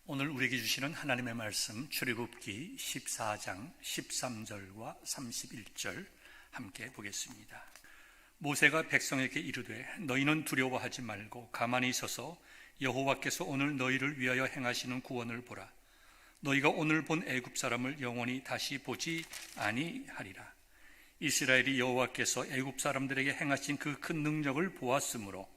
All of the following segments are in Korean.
오늘 우리에게 주시는 하나님의 말씀 출애굽기 14장 13절과 31절 함께 보겠습니다. 모세가 백성에게 이르되 너희는 두려워하지 말고 가만히 있어서 여호와께서 오늘 너희를 위하여 행하시는 구원을 보라. 너희가 오늘 본 애굽 사람을 영원히 다시 보지 아니하리라. 이스라엘이 여호와께서 애굽 사람들에게 행하신 그 큰 능력을 보았으므로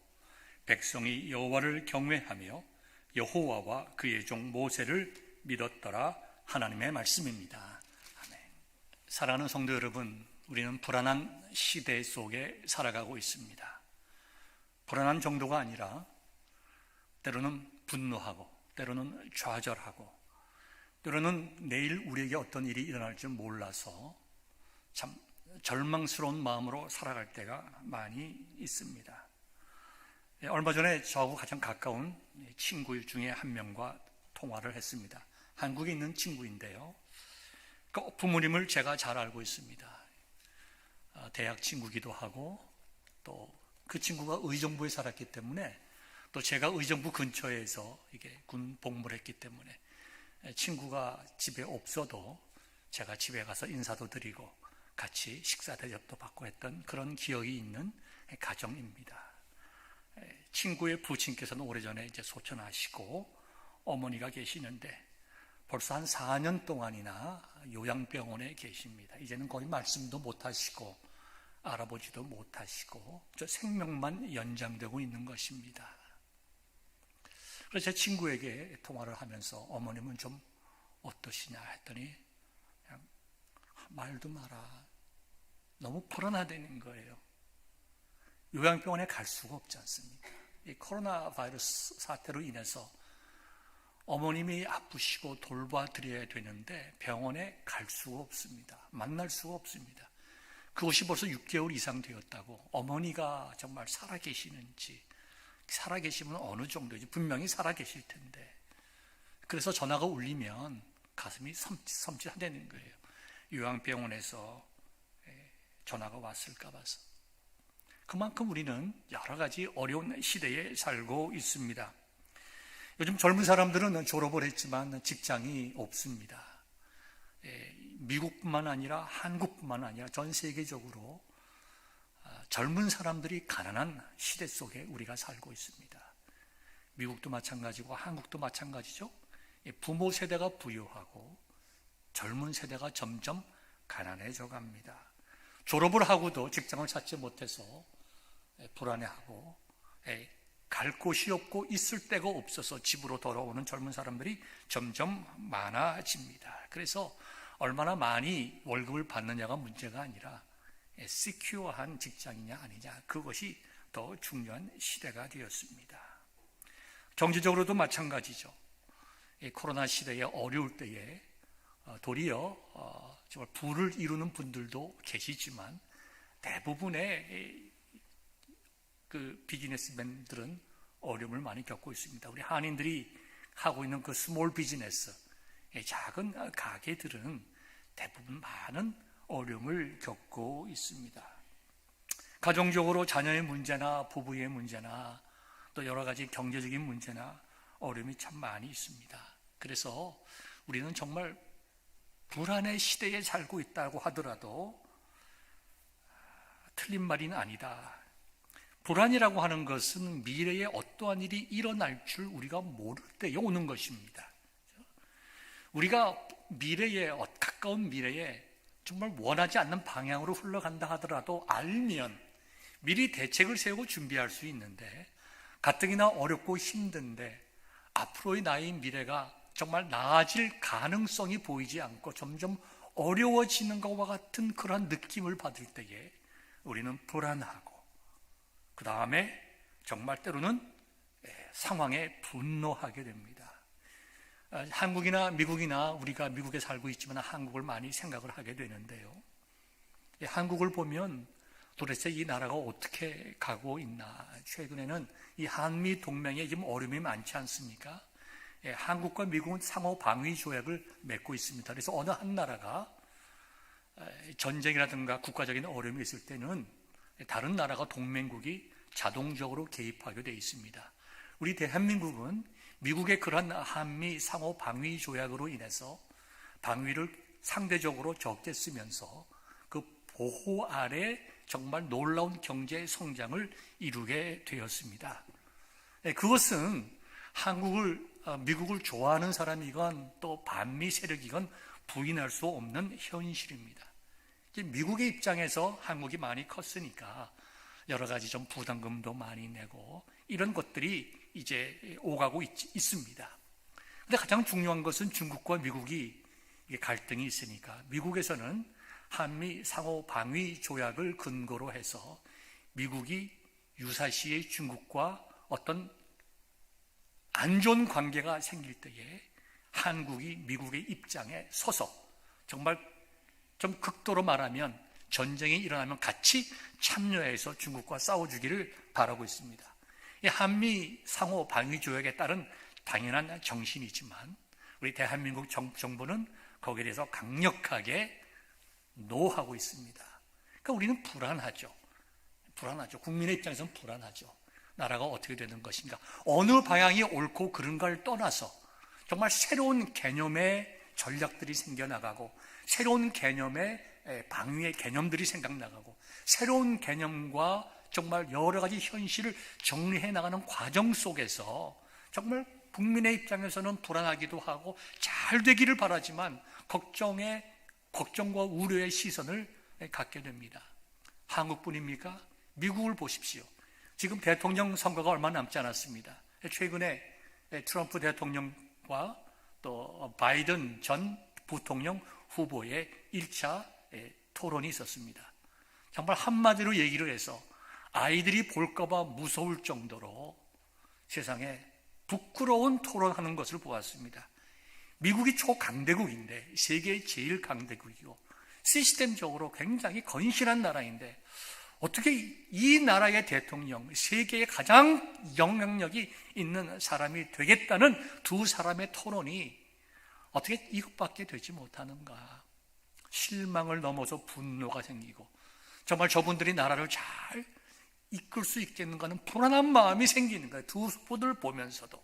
백성이 여호와를 경외하며 여호와와 그의 종 모세를 믿었더라. 하나님의 말씀입니다. 아멘. 사랑하는 성도 여러분, 우리는 불안한 시대 속에 살아가고 있습니다. 불안한 정도가 아니라 때로는 분노하고 때로는 좌절하고 때로는 내일 우리에게 어떤 일이 일어날지 몰라서 참 절망스러운 마음으로 살아갈 때가 많이 있습니다. 얼마 전에 저하고 가장 가까운 친구 중에 한 명과 통화를 했습니다. 한국에 있는 친구인데요. 그 부모님을 제가 잘 알고 있습니다. 대학 친구기도 하고 또 그 친구가 의정부에 살았기 때문에 또 제가 의정부 근처에서 이게 군 복무를 했기 때문에 친구가 집에 없어도 제가 집에 가서 인사도 드리고 같이 식사 대접도 받고 했던 그런 기억이 있는 가정입니다. 친구의 부친께서는 오래전에 이제 소천하시고 어머니가 계시는데 벌써 한 4년 동안이나 요양병원에 계십니다. 이제는 거의 말씀도 못하시고 알아보지도 못하시고 저 생명만 연장되고 있는 것입니다. 그래서 제 친구에게 통화를 하면서 어머님은 좀 어떠시냐 했더니 그냥 말도 마라. 너무 불안하다는 거예요. 요양병원에 갈 수가 없지 않습니까? 이 코로나 바이러스 사태로 인해서 어머님이 아프시고 돌봐드려야 되는데 병원에 갈 수가 없습니다. 만날 수가 없습니다. 그것이 벌써 6개월 이상 되었다고. 어머니가 정말 살아계시는지, 살아계시면 어느 정도인지 분명히 살아계실 텐데, 그래서 전화가 울리면 가슴이 섬찟하다는 거예요. 요양병원에서 전화가 왔을까 봐서. 그만큼 우리는 여러 가지 어려운 시대에 살고 있습니다. 요즘 젊은 사람들은 졸업을 했지만 직장이 없습니다. 미국뿐만 아니라 한국뿐만 아니라 전 세계적으로 젊은 사람들이 가난한 시대 속에 우리가 살고 있습니다. 미국도 마찬가지고 한국도 마찬가지죠. 부모 세대가 부유하고 젊은 세대가 점점 가난해져 갑니다. 졸업을 하고도 직장을 찾지 못해서 불안해하고 갈 곳이 없고 있을 데가 없어서 집으로 돌아오는 젊은 사람들이 점점 많아집니다. 그래서 얼마나 많이 월급을 받느냐가 문제가 아니라 시큐어한 직장이냐 아니냐, 그것이 더 중요한 시대가 되었습니다. 경제적으로도 마찬가지죠. 코로나 시대에 어려울 때에 도리어 정말 부를 이루는 분들도 계시지만 대부분의 그 비즈니스맨들은 어려움을 많이 겪고 있습니다. 우리 한인들이 하고 있는 그 스몰 비즈니스, 작은 가게들은 대부분 많은 어려움을 겪고 있습니다. 가정적으로 자녀의 문제나 부부의 문제나 또 여러 가지 경제적인 문제나 어려움이 참 많이 있습니다. 그래서 우리는 정말 불안의 시대에 살고 있다고 하더라도 틀린 말은 아니다. 불안이라고 하는 것은 미래에 어떠한 일이 일어날 줄 우리가 모를 때에 오는 것입니다. 우리가 미래에, 가까운 미래에 정말 원하지 않는 방향으로 흘러간다 하더라도 알면 미리 대책을 세우고 준비할 수 있는데, 가뜩이나 어렵고 힘든데 앞으로의 나의 미래가 정말 나아질 가능성이 보이지 않고 점점 어려워지는 것과 같은 그런 느낌을 받을 때에 우리는 불안하고, 그 다음에 정말 때로는 상황에 분노하게 됩니다. 한국이나 미국이나, 우리가 미국에 살고 있지만 한국을 많이 생각을 하게 되는데요. 한국을 보면 도대체 이 나라가 어떻게 가고 있나. 최근에는 이 한미 동맹에 지금 어려움이 많지 않습니까? 한국과 미국은 상호 방위 조약을 맺고 있습니다. 그래서 어느 한 나라가 전쟁이라든가 국가적인 어려움이 있을 때는 다른 나라가 동맹국이 자동적으로 개입하게 되어 있습니다. 우리 대한민국은 미국의 그런 한미 상호 방위 조약으로 인해서 방위를 상대적으로 적게 쓰면서 그 보호 아래 정말 놀라운 경제 성장을 이루게 되었습니다. 그것은 미국을 좋아하는 사람이건 또 반미 세력이건 부인할 수 없는 현실입니다. 미국의 입장에서 한국이 많이 컸으니까 여러 가지 좀 부담금도 많이 내고 이런 것들이 이제 오가고 있습니다. 근데 가장 중요한 것은 중국과 미국이 갈등이 있으니까 미국에서는 한미 상호 방위 조약을 근거로 해서 미국이 유사시에 중국과 어떤 안 좋은 관계가 생길 때에 한국이 미국의 입장에 서서 정말 좀 극도로 말하면 전쟁이 일어나면 같이 참여해서 중국과 싸워주기를 바라고 있습니다. 이 한미 상호 방위 조약에 따른 당연한 정신이지만 우리 대한민국 정부는 거기에 대해서 강력하게 노하고 있습니다. 그러니까 우리는 불안하죠. 국민의 입장에서는 불안하죠. 나라가 어떻게 되는 것인가. 어느 방향이 옳고 그른가를 떠나서 정말 새로운 개념의 전략들이 생겨나가고 새로운 개념의 방위의 개념들이 생각나가고 새로운 개념과 정말 여러 가지 현실을 정리해 나가는 과정 속에서 정말 국민의 입장에서는 불안하기도 하고 잘 되기를 바라지만 걱정과 우려의 시선을 갖게 됩니다. 한국뿐입니까? 미국을 보십시오. 지금 대통령 선거가 얼마 남지 않았습니다. 최근에 트럼프 대통령과 또 바이든 전 부통령 후보의 1차 토론이 있었습니다. 정말 한마디로 얘기를 해서 아이들이 볼까 봐 무서울 정도로 세상에 부끄러운 토론하는 것을 보았습니다. 미국이 초강대국인데 세계의 제일 강대국이고 시스템적으로 굉장히 건실한 나라인데 어떻게 이 나라의 대통령, 세계에 가장 영향력이 있는 사람이 되겠다는 두 사람의 토론이 어떻게 이것밖에 되지 못하는가. 실망을 넘어서 분노가 생기고 정말 저분들이 나라를 잘 이끌 수 있겠는가는 불안한 마음이 생기는 거예요. 두 후보들 보면서도.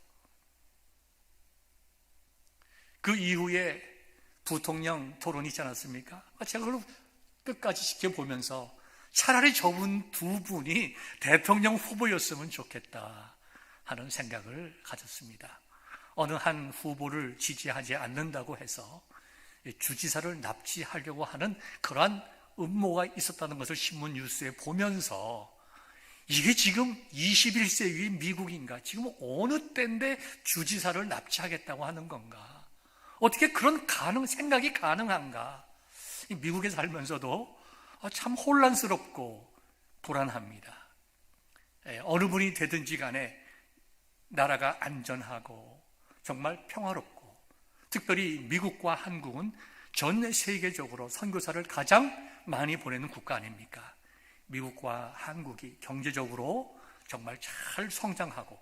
그 이후에 부통령 토론이 있지 않았습니까? 제가 그걸 끝까지 지켜보면서 차라리 저분 두 분이 대통령 후보였으면 좋겠다 하는 생각을 가졌습니다. 어느 한 후보를 지지하지 않는다고 해서 주지사를 납치하려고 하는 그러한 음모가 있었다는 것을 신문 뉴스에 보면서 이게 지금 21세기 미국인가? 지금 어느 때인데 주지사를 납치하겠다고 하는 건가? 어떻게 그런 생각이 가능한가? 미국에 살면서도 참 혼란스럽고 불안합니다. 어느 분이 되든지 간에 나라가 안전하고 정말 평화롭고 특별히 미국과 한국은 전 세계적으로 선교사를 가장 많이 보내는 국가 아닙니까? 미국과 한국이 경제적으로 정말 잘 성장하고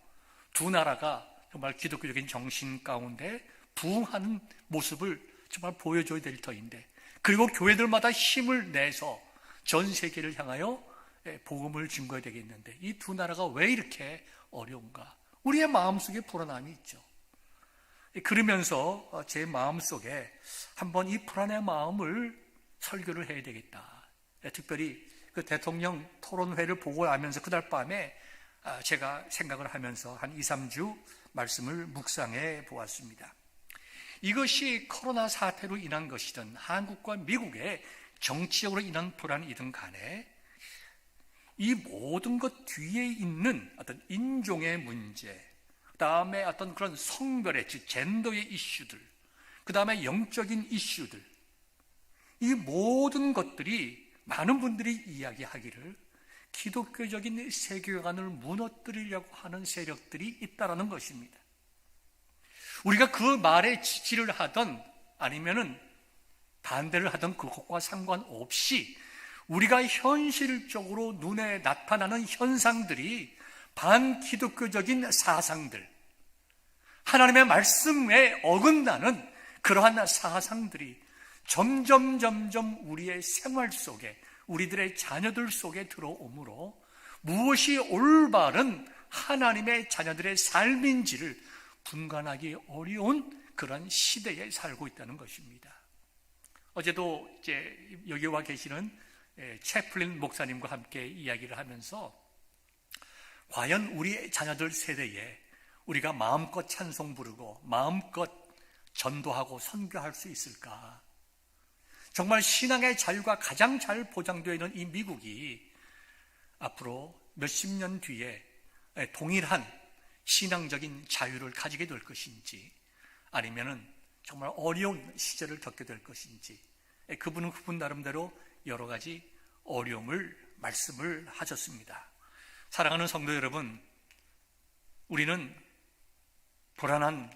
두 나라가 정말 기독교적인 정신 가운데 부흥하는 모습을 정말 보여줘야 될 터인데 그리고 교회들마다 힘을 내서 전 세계를 향하여 복음을 증거해야 되겠는데 이 두 나라가 왜 이렇게 어려운가? 우리의 마음속에 불안함이 있죠. 그러면서 제 마음속에 한번 이 불안의 마음을 설교를 해야 되겠다. 특별히 그 대통령 토론회를 보고 나면서 그날 밤에 제가 생각을 하면서 한 2, 3주 말씀을 묵상해 보았습니다. 이것이 코로나 사태로 인한 것이든 한국과 미국의 정치적으로 인한 불안이든 간에 이 모든 것 뒤에 있는 어떤 인종의 문제, 그 다음에 어떤 그런 성별의, 즉 젠더의 이슈들, 그 다음에 영적인 이슈들, 이 모든 것들이 많은 분들이 이야기하기를 기독교적인 세계관을 무너뜨리려고 하는 세력들이 있다라는 것입니다. 우리가 그 말에 지지를 하던 아니면은 반대를 하던 그것과 상관없이 우리가 현실적으로 눈에 나타나는 현상들이 반기독교적인 사상들, 하나님의 말씀에 어긋나는 그러한 사상들이 점점 우리의 생활 속에, 우리들의 자녀들 속에 들어오므로 무엇이 올바른 하나님의 자녀들의 삶인지를 분간하기 어려운 그런 시대에 살고 있다는 것입니다. 어제도 이제 여기 와 계시는 채플린 목사님과 함께 이야기를 하면서 과연 우리 자녀들 세대에 우리가 마음껏 찬송 부르고 마음껏 전도하고 선교할 수 있을까? 정말 신앙의 자유가 가장 잘 보장되어 있는 이 미국이 앞으로 몇십 년 뒤에 동일한 신앙적인 자유를 가지게 될 것인지, 아니면은 정말 어려운 시절을 겪게 될 것인지, 그분은 그분 나름대로 여러 가지 어려움을 말씀을 하셨습니다. 사랑하는 성도 여러분, 우리는 불안한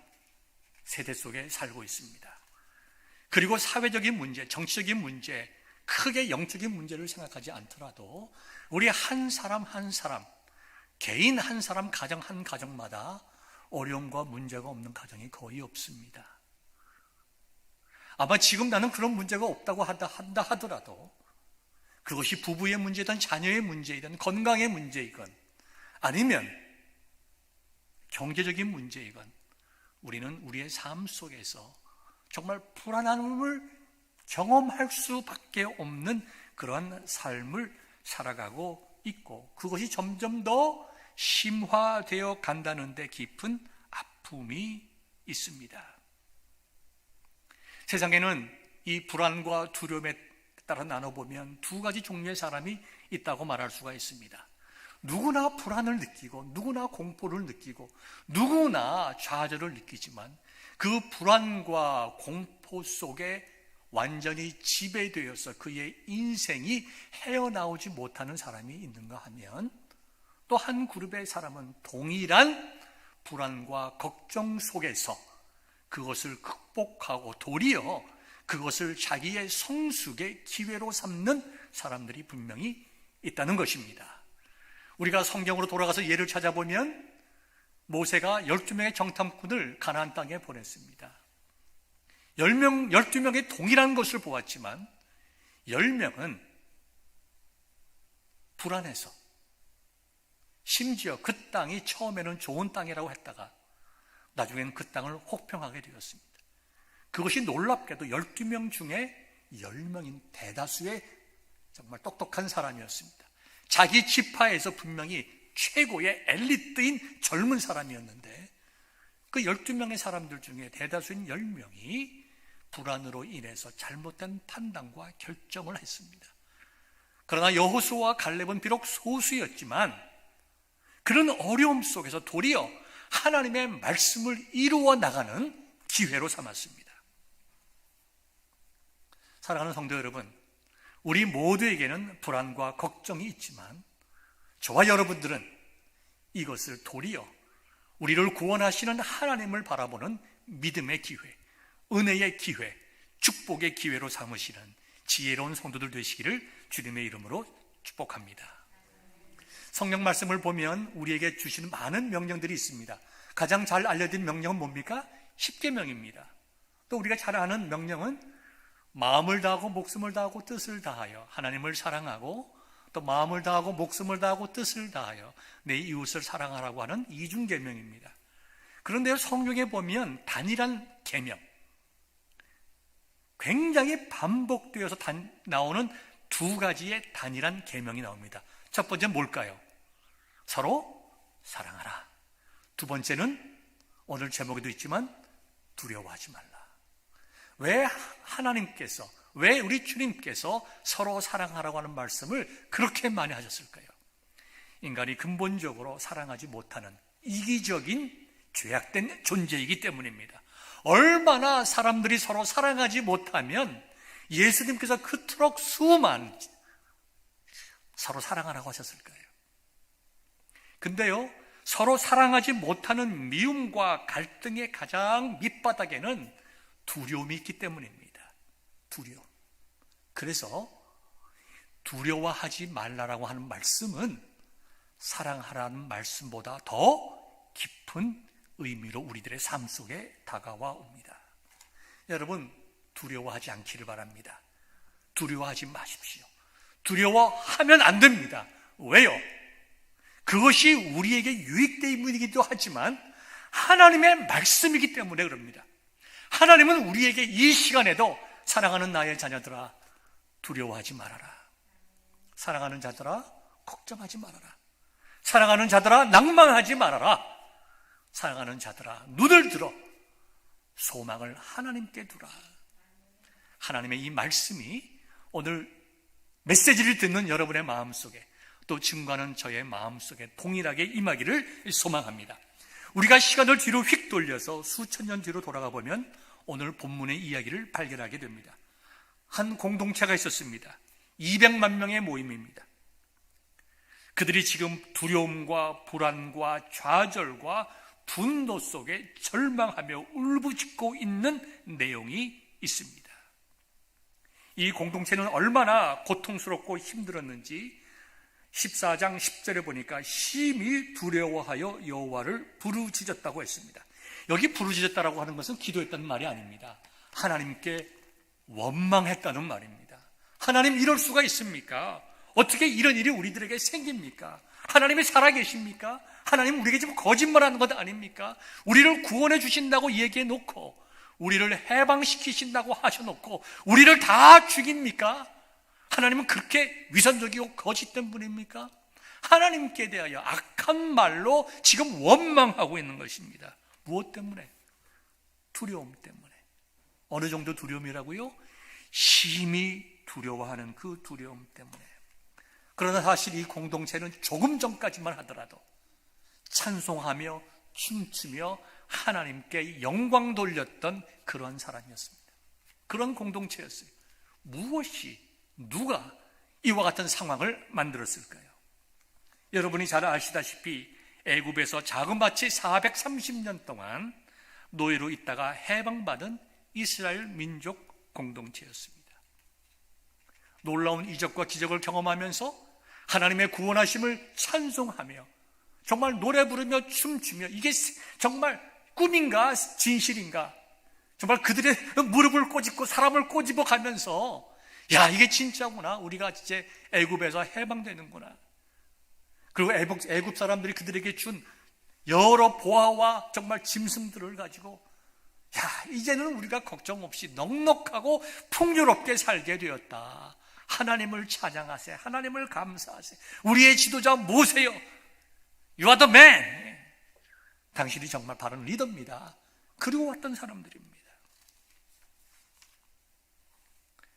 세대 속에 살고 있습니다. 그리고 사회적인 문제, 정치적인 문제, 크게 영적인 문제를 생각하지 않더라도 우리 한 사람 한 사람, 개인 한 사람, 가정 한 가정마다 어려움과 문제가 없는 가정이 거의 없습니다. 아마 지금 나는 그런 문제가 없다고 한다 하더라도 그것이 부부의 문제든 자녀의 문제이든 건강의 문제이건 아니면 경제적인 문제이건 우리는 우리의 삶 속에서 정말 불안함을 경험할 수밖에 없는 그러한 삶을 살아가고 있고, 그것이 점점 더 심화되어 간다는 데 깊은 아픔이 있습니다. 세상에는 이 불안과 두려움에 따라 나눠보면 두 가지 종류의 사람이 있다고 말할 수가 있습니다. 누구나 불안을 느끼고 누구나 공포를 느끼고 누구나 좌절을 느끼지만 그 불안과 공포 속에 완전히 지배되어서 그의 인생이 헤어나오지 못하는 사람이 있는가 하면, 또 한 그룹의 사람은 동일한 불안과 걱정 속에서 그것을 극복하고 도리어 그것을 자기의 성숙의 기회로 삼는 사람들이 분명히 있다는 것입니다. 우리가 성경으로 돌아가서 예를 찾아보면 모세가 12명의 정탐꾼을 가나안 땅에 보냈습니다. 12명의 동일한 것을 보았지만 10명은 불안해서, 심지어 그 땅이 처음에는 좋은 땅이라고 했다가 나중에는 그 땅을 혹평하게 되었습니다. 그것이 놀랍게도 12명 중에 10명인 대다수의 정말 똑똑한 사람이었습니다. 자기 지파에서 분명히 최고의 엘리트인 젊은 사람이었는데 그 12명의 사람들 중에 대다수인 10명이 불안으로 인해서 잘못된 판단과 결정을 했습니다. 그러나 여호수아와 갈렙은 비록 소수였지만 그런 어려움 속에서 도리어 하나님의 말씀을 이루어 나가는 기회로 삼았습니다. 사랑하는 성도 여러분, 우리 모두에게는 불안과 걱정이 있지만 저와 여러분들은 이것을 도리어 우리를 구원하시는 하나님을 바라보는 믿음의 기회, 은혜의 기회, 축복의 기회로 삼으시는 지혜로운 성도들 되시기를 주님의 이름으로 축복합니다. 성경 말씀을 보면 우리에게 주시는 많은 명령들이 있습니다. 가장 잘 알려진 명령은 뭡니까? 10계명입니다. 또 우리가 잘 아는 명령은 마음을 다하고 목숨을 다하고 뜻을 다하여 하나님을 사랑하고, 또 마음을 다하고 목숨을 다하고 뜻을 다하여 내 이웃을 사랑하라고 하는 이중계명입니다. 그런데 성경에 보면 단일한 계명, 굉장히 반복되어서 나오는 두 가지의 단일한 계명이 나옵니다. 첫 번째는 뭘까요? 서로 사랑하라. 두 번째는 오늘 제목에도 있지만 두려워하지 말라. 왜 하나님께서, 왜 우리 주님께서 서로 사랑하라고 하는 말씀을 그렇게 많이 하셨을까요? 인간이 근본적으로 사랑하지 못하는 이기적인 죄악된 존재이기 때문입니다. 얼마나 사람들이 서로 사랑하지 못하면 예수님께서 그토록 수많은 서로 사랑하라고 하셨을까요? 근데요, 서로 사랑하지 못하는 미움과 갈등의 가장 밑바닥에는 두려움이 있기 때문입니다. 두려움. 그래서 두려워하지 말라라고 하는 말씀은 사랑하라는 말씀보다 더 깊은 의미로 우리들의 삶 속에 다가와 옵니다. 여러분, 두려워하지 않기를 바랍니다. 두려워하지 마십시오. 두려워하면 안 됩니다. 왜요? 그것이 우리에게 유익되기도 하지만 하나님의 말씀이기 때문에 그럽니다. 하나님은 우리에게 이 시간에도 사랑하는 나의 자녀들아 두려워하지 말아라. 사랑하는 자들아 걱정하지 말아라. 사랑하는 자들아 낭망하지 말아라. 사랑하는 자들아 눈을 들어 소망을 하나님께 두라. 하나님의 이 말씀이 오늘 메시지를 듣는 여러분의 마음속에 또 증거하는 저의 마음속에 동일하게 임하기를 소망합니다. 우리가 시간을 뒤로 휙 돌려서 수천 년 뒤로 돌아가 보면 오늘 본문의 이야기를 발견하게 됩니다. 한 공동체가 있었습니다. 200만 명의 모임입니다. 그들이 지금 두려움과 불안과 좌절과 분노 속에 절망하며 울부짖고 있는 내용이 있습니다. 이 공동체는 얼마나 고통스럽고 힘들었는지 14장 10절에 보니까 심히 두려워하여 여호와를 부르짖었다고 했습니다. 여기 부르짖었다라고 하는 것은 기도했다는 말이 아닙니다. 하나님께 원망했다는 말입니다. 하나님 이럴 수가 있습니까? 어떻게 이런 일이 우리들에게 생깁니까? 하나님이 살아계십니까? 하나님 우리에게 지금 거짓말하는 것 아닙니까? 우리를 구원해 주신다고 얘기해 놓고 우리를 해방시키신다고 하셔놓고 우리를 다 죽입니까? 하나님은 그렇게 위선적이고 거짓된 분입니까? 하나님께 대하여 악한 말로 지금 원망하고 있는 것입니다. 무엇 때문에? 두려움 때문에. 어느 정도 두려움이라고요? 심히 두려워하는 그 두려움 때문에. 그러나 사실 이 공동체는 조금 전까지만 하더라도 찬송하며 춤추며 하나님께 영광 돌렸던 그런 사람이었습니다. 그런 공동체였어요. 무엇이, 누가 이와 같은 상황을 만들었을까요? 여러분이 잘 아시다시피 애굽에서 자그마치 430년 동안 노예로 있다가 해방받은 이스라엘 민족 공동체였습니다. 놀라운 이적과 기적을 경험하면서 하나님의 구원하심을 찬송하며 정말 노래 부르며 춤추며 이게 정말 꿈인가 진실인가 정말 그들의 무릎을 꼬집고 사람을 꼬집어 가면서 야 이게 진짜구나, 우리가 이제 애굽에서 해방되는구나. 그리고 애굽 사람들이 그들에게 준 여러 보화와 정말 짐승들을 가지고 야 이제는 우리가 걱정 없이 넉넉하고 풍요롭게 살게 되었다. 하나님을 찬양하세, 하나님을 감사하세, 우리의 지도자 모세여, You are the man. 당신이 정말 바른 리더입니다. 그리워왔던 사람들입니다.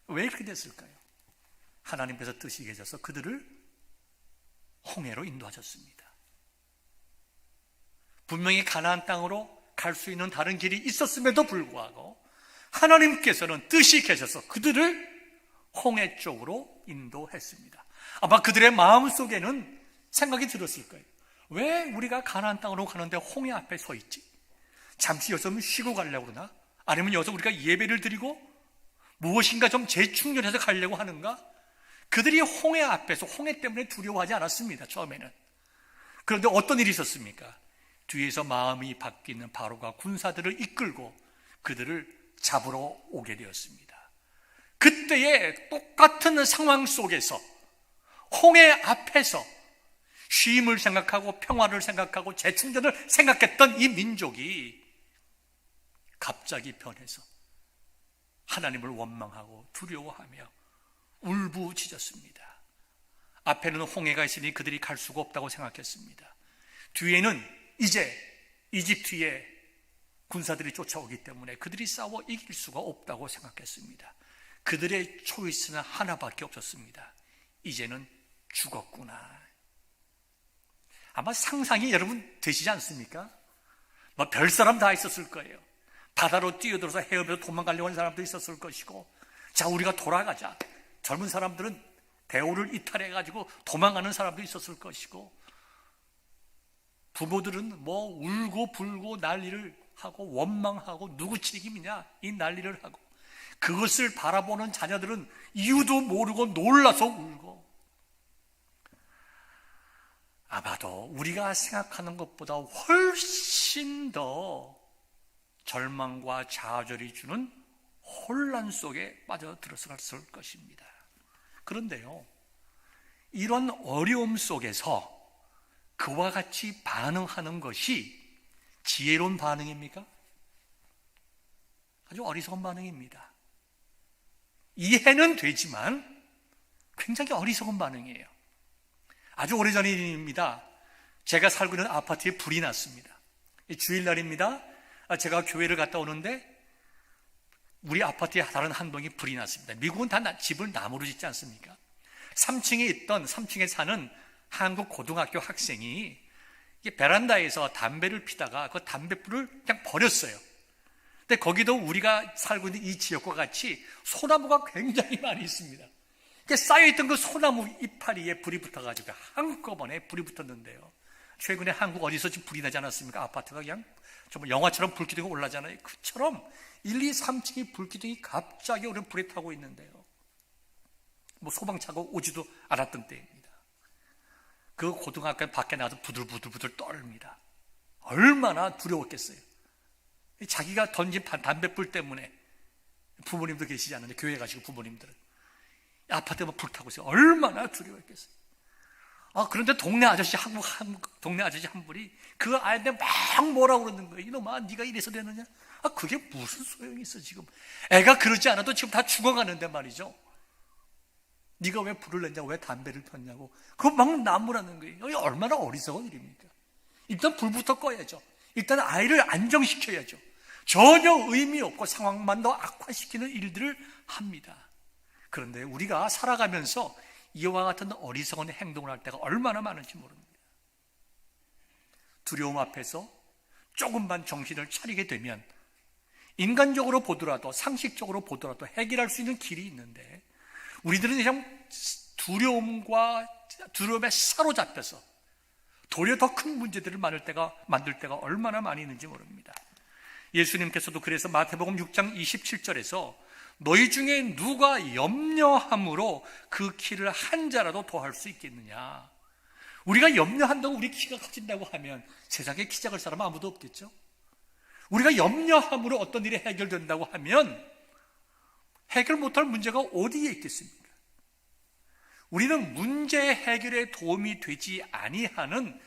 왜 이렇게 됐을까요? 하나님께서 뜻이 계셔서 그들을 홍해로 인도하셨습니다. 분명히 가나안 땅으로 갈 수 있는 다른 길이 있었음에도 불구하고 하나님께서는 뜻이 계셔서 그들을 홍해 쪽으로 인도했습니다. 아마 그들의 마음속에는 생각이 들었을 거예요. 왜 우리가 가나안 땅으로 가는데 홍해 앞에 서 있지? 잠시 여기서 쉬고 가려고 그러나? 아니면 여기서 우리가 예배를 드리고 무엇인가 좀 재충전해서 가려고 하는가? 그들이 홍해 앞에서 홍해 때문에 두려워하지 않았습니다. 처음에는. 그런데 어떤 일이 있었습니까? 뒤에서 마음이 바뀌는 바로가 군사들을 이끌고 그들을 잡으러 오게 되었습니다. 그때의 똑같은 상황 속에서 홍해 앞에서 쉼을 생각하고 평화를 생각하고 재충전을 생각했던 이 민족이 갑자기 변해서 하나님을 원망하고 두려워하며 울부짖었습니다. 앞에는 홍해가 있으니 그들이 갈 수가 없다고 생각했습니다. 뒤에는 이제 이집트의 군사들이 쫓아오기 때문에 그들이 싸워 이길 수가 없다고 생각했습니다. 그들의 초이스는 하나밖에 없었습니다. 이제는 죽었구나. 아마 상상이 여러분 되시지 않습니까? 뭐 별사람 다 있었을 거예요. 바다로 뛰어들어서 헤엄에서 도망가려고 하는 사람도 있었을 것이고, 자 우리가 돌아가자. 젊은 사람들은 대오를 이탈해가지고 도망가는 사람도 있었을 것이고, 부모들은 뭐 울고 불고 난리를 하고 원망하고 누구 책임이냐 이 난리를 하고, 그것을 바라보는 자녀들은 이유도 모르고 놀라서 울고, 아마도 우리가 생각하는 것보다 훨씬 더 절망과 좌절이 주는 혼란 속에 빠져들었을 것입니다. 그런데요, 이런 어려움 속에서 그와 같이 반응하는 것이 지혜로운 반응입니까? 아주 어리석은 반응입니다. 이해는 되지만 굉장히 어리석은 반응이에요. 아주 오래전 일입니다. 제가 살고 있는 아파트에 불이 났습니다. 주일날입니다. 제가 교회를 갔다 오는데 우리 아파트에 다른 한 동이 불이 났습니다. 미국은 다 집을 나무로 짓지 않습니까? 3층에 사는 한국 고등학교 학생이 베란다에서 담배를 피다가 그 담배불을 그냥 버렸어요. 근데 거기도 우리가 살고 있는 이 지역과 같이 소나무가 굉장히 많이 있습니다. 쌓여있던 그 소나무 이파리에 불이 붙어가지고 한꺼번에 불이 붙었는데요. 최근에 한국 어디서 지금 불이 나지 않았습니까? 아파트가 그냥 정말 영화처럼 불기둥이 올라잖아요. 그처럼 1, 2, 3층이 불기둥이 갑자기 오른 불에 타고 있는데요. 소방차가 오지도 않았던 때입니다. 그 고등학교 밖에 나가서 부들부들 떨립니다. 얼마나 두려웠겠어요. 자기가 던진 담뱃불 때문에 부모님도 계시지 않는데 교회 가시고 부모님들은 아파트에 불 타고 있어요. 얼마나 두려웠겠어요. 그런데 동네 아저씨 한 분이 그 아이한테 막 뭐라고 그러는 거예요. 이놈아, 네가 이래서 되느냐? 그게 무슨 소용이 있어 지금. 애가 그러지 않아도 지금 다 죽어가는데 말이죠. 네가 왜 불을 냈냐고, 왜 담배를 폈냐고. 그거 막 나무라는 거예요. 이게 얼마나 어리석은 일입니까? 일단 불부터 꺼야죠. 일단 아이를 안정시켜야죠. 전혀 의미 없고 상황만 더 악화시키는 일들을 합니다. 그런데 우리가 살아가면서 이와 같은 어리석은 행동을 할 때가 얼마나 많은지 모릅니다. 두려움 앞에서 조금만 정신을 차리게 되면 인간적으로 보더라도 상식적으로 보더라도 해결할 수 있는 길이 있는데 우리들은 그냥 두려움에 사로잡혀서 도리어 더 큰 문제들을 만들 때가 얼마나 많이 있는지 모릅니다. 예수님께서도 그래서 마태복음 6장 27절에서 너희 중에 누가 염려함으로 그 키를 한 자라도 더할 수 있겠느냐. 우리가 염려한다고 우리 키가 커진다고 하면 세상에 키 작을 사람은 아무도 없겠죠. 우리가 염려함으로 어떤 일이 해결된다고 하면 해결 못할 문제가 어디에 있겠습니까? 우리는 문제 해결에 도움이 되지 아니하는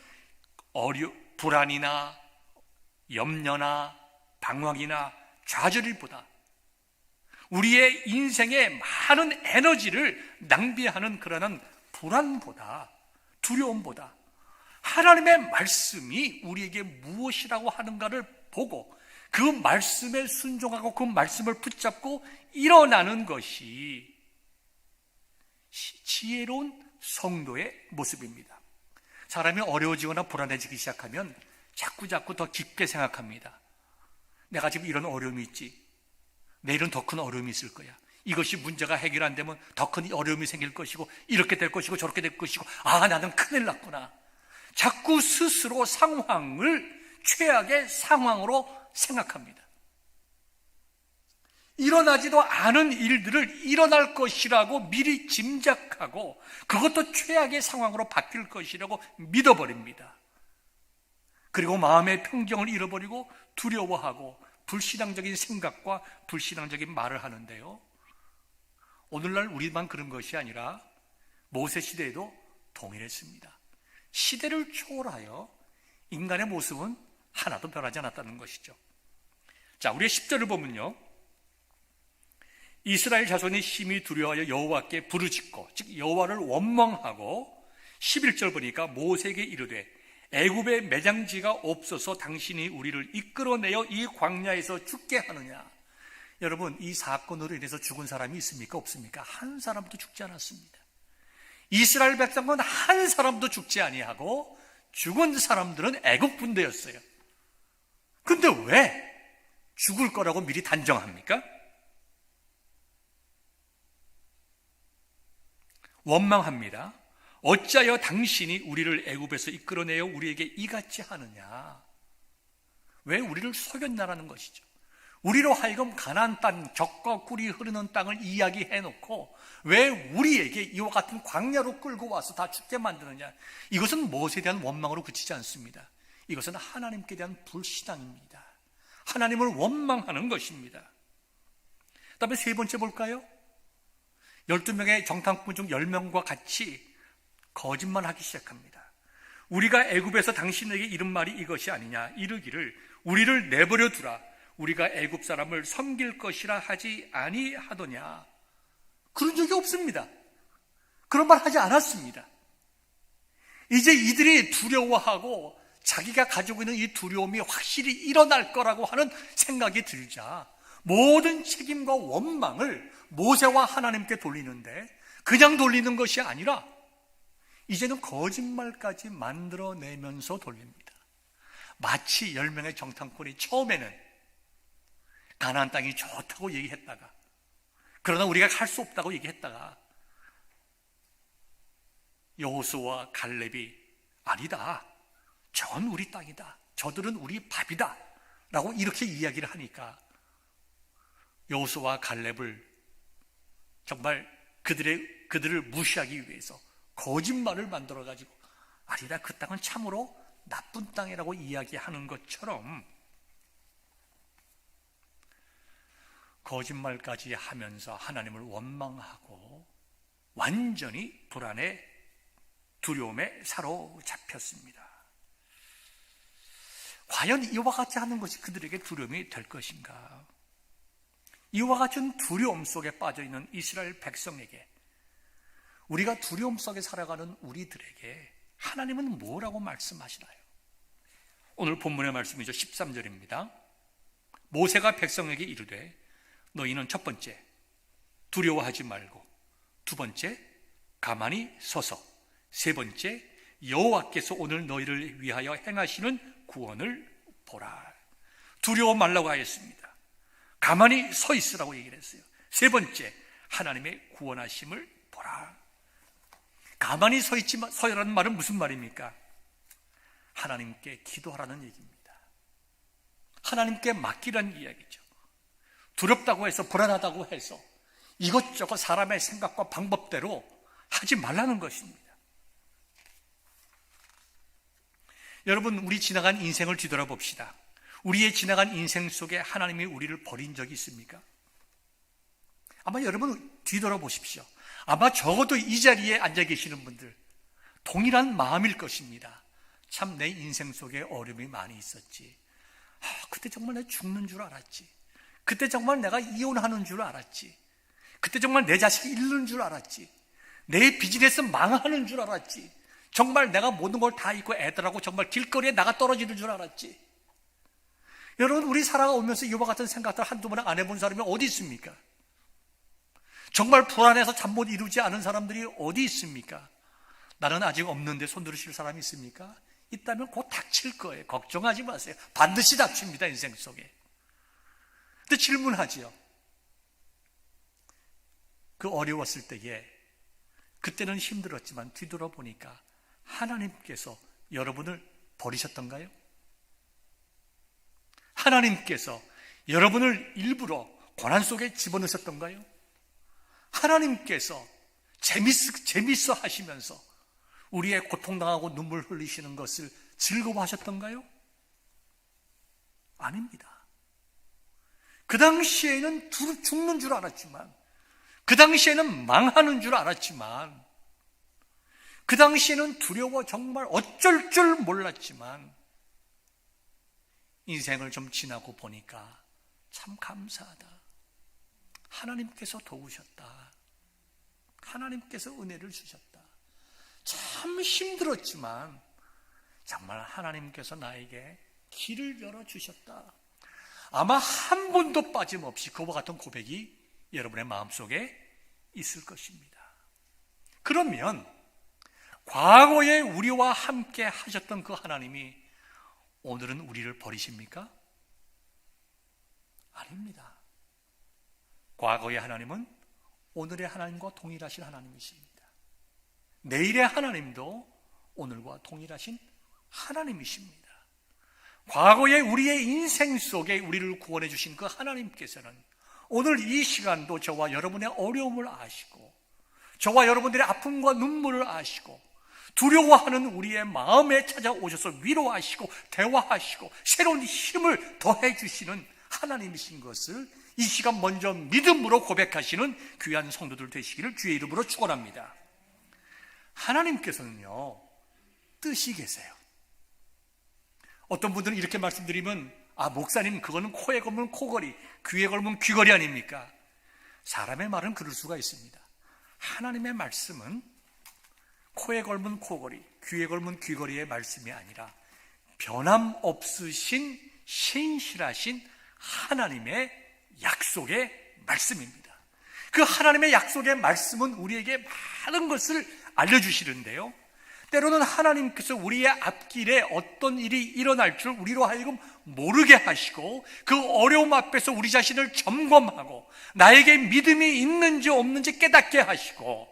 불안이나 염려나 방황이나 좌절일보다 우리의 인생에 많은 에너지를 낭비하는 그러한 불안보다 두려움보다 하나님의 말씀이 우리에게 무엇이라고 하는가를 보고 그 말씀에 순종하고 그 말씀을 붙잡고 일어나는 것이 지혜로운 성도의 모습입니다. 사람이 어려워지거나 불안해지기 시작하면 자꾸 더 깊게 생각합니다. 내가 지금 이런 어려움이 있지, 내일은 더 큰 어려움이 있을 거야. 이것이 문제가 해결 안 되면 더 큰 어려움이 생길 것이고 이렇게 될 것이고 저렇게 될 것이고 나는 큰일 났구나. 자꾸 스스로 상황을 최악의 상황으로 생각합니다. 일어나지도 않은 일들을 일어날 것이라고 미리 짐작하고 그것도 최악의 상황으로 바뀔 것이라고 믿어버립니다. 그리고 마음의 평정을 잃어버리고 두려워하고 불신앙적인 생각과 불신앙적인 말을 하는데요. 오늘날 우리만 그런 것이 아니라 모세 시대에도 동일했습니다. 시대를 초월하여 인간의 모습은 하나도 변하지 않았다는 것이죠. 자, 우리의 10절을 보면요. 이스라엘 자손이 심히 두려워하여 여호와께 부르짖고 즉 여호와를 원망하고 11절 보니까 모세에게 이르되 애굽에 매장지가 없어서 당신이 우리를 이끌어내어 이 광야에서 죽게 하느냐. 여러분, 이 사건으로 인해서 죽은 사람이 있습니까? 없습니까? 한 사람도 죽지 않았습니다. 이스라엘 백성은 한 사람도 죽지 아니하고 죽은 사람들은 애국 군대였어요. 그런데 왜 죽을 거라고 미리 단정합니까? 원망합니다. 어찌하여 당신이 우리를 애굽에서 이끌어내어 우리에게 이같이 하느냐. 왜 우리를 속였냐라는 것이죠. 우리로 하여금 가나안 땅, 젖과 꿀이 흐르는 땅을 이야기해놓고 왜 우리에게 이와 같은 광야로 끌고 와서 다 죽게 만드느냐. 이것은 무엇에 대한 원망으로 그치지 않습니다. 이것은 하나님께 대한 불신앙입니다. 하나님을 원망하는 것입니다. 그 다음에 세 번째 볼까요? 12명의 정탐꾼 중 10명과 같이 거짓말하기 시작합니다. 우리가 애굽에서 당신에게 이른 말이 이것이 아니냐. 이르기를 우리를 내버려 두라. 우리가 애굽 사람을 섬길 것이라 하지 아니하더냐. 그런 적이 없습니다. 그런 말 하지 않았습니다. 이제 이들이 두려워하고 자기가 가지고 있는 이 두려움이 확실히 일어날 거라고 하는 생각이 들자 모든 책임과 원망을 모세와 하나님께 돌리는데, 그냥 돌리는 것이 아니라 이제는 거짓말까지 만들어내면서 돌립니다. 마치 10명의 정탐꾼이 처음에는 가나안 땅이 좋다고 얘기했다가, 그러나 우리가 갈 수 없다고 얘기했다가 여호수아와 갈렙이 아니다, 전 우리 땅이다, 저들은 우리 밥이다 라고 이렇게 이야기를 하니까 여호수아와 갈렙을 정말 그들을 무시하기 위해서 거짓말을 만들어가지고 아니다, 그 땅은 참으로 나쁜 땅이라고 이야기하는 것처럼 거짓말까지 하면서 하나님을 원망하고 완전히 불안에 두려움에 사로잡혔습니다. 과연 이와 같이 하는 것이 그들에게 두려움이 될 것인가? 이와 같은 두려움 속에 빠져있는 이스라엘 백성에게, 우리가 두려움 속에 살아가는 우리들에게 하나님은 뭐라고 말씀하시나요? 오늘 본문의 말씀이죠. 13절입니다. 모세가 백성에게 이르되 너희는 첫 번째 두려워하지 말고, 두 번째 가만히 서서, 세 번째 여호와께서 오늘 너희를 위하여 행하시는 구원을 보라. 두려워 말라고 하였습니다. 가만히 서 있으라고 얘기를 했어요. 세 번째 하나님의 구원하심을 보라. 가만히 서라는 말은 무슨 말입니까? 하나님께 기도하라는 얘기입니다. 하나님께 맡기라는 이야기죠. 두렵다고 해서, 불안하다고 해서 이것저것 사람의 생각과 방법대로 하지 말라는 것입니다. 여러분, 우리 지나간 인생을 뒤돌아봅시다. 우리의 지나간 인생 속에 하나님이 우리를 버린 적이 있습니까? 아마 여러분 뒤돌아보십시오. 아마 적어도 이 자리에 앉아 계시는 분들 동일한 마음일 것입니다. 참 내 인생 속에 어려움이 많이 있었지. 그때 정말 내가 죽는 줄 알았지. 그때 정말 내가 이혼하는 줄 알았지. 그때 정말 내 자식이 잃는 줄 알았지. 내 비즈니스 망하는 줄 알았지. 정말 내가 모든 걸 다 잊고 애들하고 정말 길거리에 나가 떨어지는 줄 알았지. 여러분, 우리 살아오면서 이와 같은 생각들 한두 번 안 해본 사람이 어디 있습니까? 정말 불안해서 잠 못 이루지 않은 사람들이 어디 있습니까? 나는 아직 없는데 손 들으실 사람이 있습니까? 있다면 곧 닥칠 거예요. 걱정하지 마세요. 반드시 닥칩니다, 인생 속에. 근데 질문하지요. 그 어려웠을 때에, 그때는 힘들었지만 뒤돌아보니까 하나님께서 여러분을 버리셨던가요? 하나님께서 여러분을 일부러 고난 속에 집어넣으셨던가요? 하나님께서 재밌어 하시면서 우리의 고통당하고 눈물 흘리시는 것을 즐거워하셨던가요? 아닙니다. 그 당시에는 죽는 줄 알았지만, 그 당시에는 망하는 줄 알았지만, 그 당시에는 두려워 정말 어쩔 줄 몰랐지만, 인생을 좀 지나고 보니까 참 감사하다. 하나님께서 도우셨다. 하나님께서 은혜를 주셨다. 참 힘들었지만 정말 하나님께서 나에게 길을 열어주셨다. 아마 한 번도 빠짐없이 그와 같은 고백이 여러분의 마음속에 있을 것입니다. 그러면 과거에 우리와 함께 하셨던 그 하나님이 오늘은 우리를 버리십니까? 아닙니다. 과거의 하나님은 오늘의 하나님과 동일하신 하나님이십니다. 내일의 하나님도 오늘과 동일하신 하나님이십니다. 과거의 우리의 인생 속에 우리를 구원해 주신 그 하나님께서는 오늘 이 시간도 저와 여러분의 어려움을 아시고, 저와 여러분들의 아픔과 눈물을 아시고, 두려워하는 우리의 마음에 찾아오셔서 위로하시고 대화하시고 새로운 힘을 더해 주시는 하나님이신 것을 이 시간 먼저 믿음으로 고백하시는 귀한 성도들 되시기를 주의 이름으로 축원합니다. 하나님께서는요, 뜻이 계세요. 어떤 분들은 이렇게 말씀드리면, 목사님, 그거는 코에 걸면 코걸이, 귀에 걸면 귀걸이 아닙니까? 사람의 말은 그럴 수가 있습니다. 하나님의 말씀은 코에 걸면 코걸이, 귀에 걸면 귀걸이의 말씀이 아니라 변함없으신 신실하신 하나님의 약속의 말씀입니다. 그 하나님의 약속의 말씀은 우리에게 많은 것을 알려주시는데요, 때로는 하나님께서 우리의 앞길에 어떤 일이 일어날 줄 우리로 하여금 모르게 하시고, 그 어려움 앞에서 우리 자신을 점검하고 나에게 믿음이 있는지 없는지 깨닫게 하시고,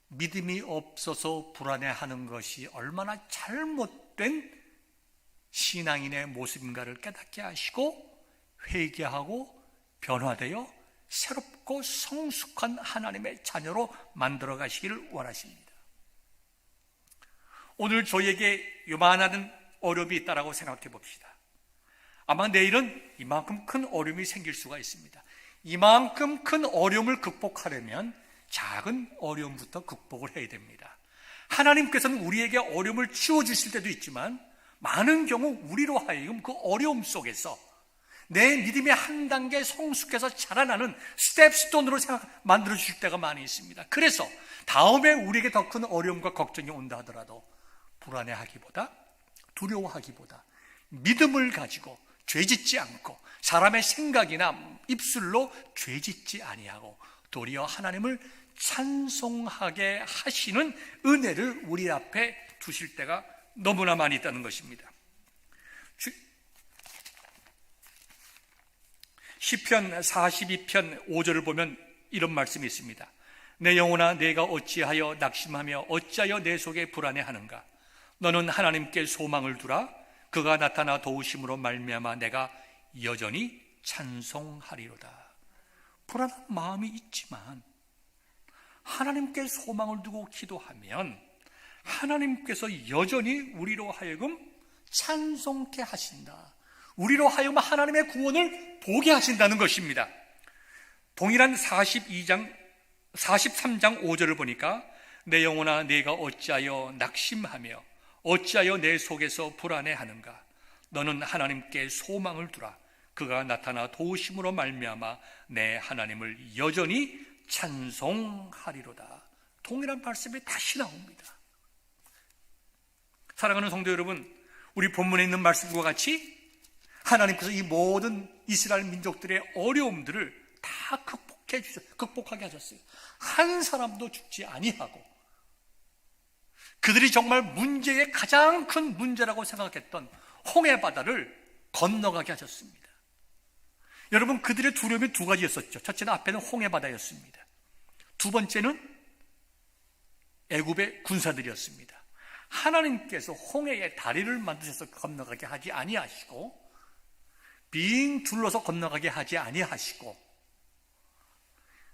믿음이 없어서 불안해하는 것이 얼마나 잘못된 신앙인의 모습인가를 깨닫게 하시고 회개하고 변화되어 새롭고 성숙한 하나님의 자녀로 만들어 가시기를 원하십니다. 오늘 저에게 요만한 어려움이 있다고 생각해 봅시다. 아마 내일은 이만큼 큰 어려움이 생길 수가 있습니다. 이만큼 큰 어려움을 극복하려면 작은 어려움부터 극복을 해야 됩니다. 하나님께서는 우리에게 어려움을 치워주실 때도 있지만, 많은 경우 우리로 하여금 그 어려움 속에서 내 믿음이 한 단계 성숙해서 자라나는 스텝스톤으로 만들어 주실 때가 많이 있습니다. 그래서 다음에 우리에게 더 큰 어려움과 걱정이 온다 하더라도 불안해하기보다, 두려워하기보다 믿음을 가지고 죄짓지 않고, 사람의 생각이나 입술로 죄짓지 아니하고 도리어 하나님을 찬송하게 하시는 은혜를 우리 앞에 두실 때가 너무나 많이 있다는 것입니다. 시편 42편 5절을 보면 이런 말씀이 있습니다. 내 영혼아, 내가 어찌하여 낙심하며 어찌하여 내 속에 불안해하는가? 너는 하나님께 소망을 두라. 그가 나타나 도우심으로 말미암아 내가 여전히 찬송하리로다. 불안한 마음이 있지만 하나님께 소망을 두고 기도하면 하나님께서 여전히 우리로 하여금 찬송케 하신다. 우리로 하여금 하나님의 구원을 보게 하신다는 것입니다. 동일한 43장 5절을 보니까 내 영혼아, 내가 어찌하여 낙심하며 어찌하여 내 속에서 불안해하는가? 너는 하나님께 소망을 두라. 그가 나타나 도우심으로 말미암아 내 하나님을 여전히 찬송하리로다. 동일한 말씀이 다시 나옵니다. 사랑하는 성도 여러분, 우리 본문에 있는 말씀과 같이 하나님께서 이 모든 이스라엘 민족들의 어려움들을 다 극복하게 하셨어요. 한 사람도 죽지 아니하고, 그들이 정말 문제의 가장 큰 문제라고 생각했던 홍해 바다를 건너가게 하셨습니다. 여러분, 그들의 두려움이 두 가지였었죠. 첫째는 앞에는 홍해 바다였습니다. 두 번째는 애굽의 군사들이었습니다. 하나님께서 홍해에 다리를 만드셔서 건너가게 하지 아니하시고, 빙 둘러서 건너가게 하지 아니하시고,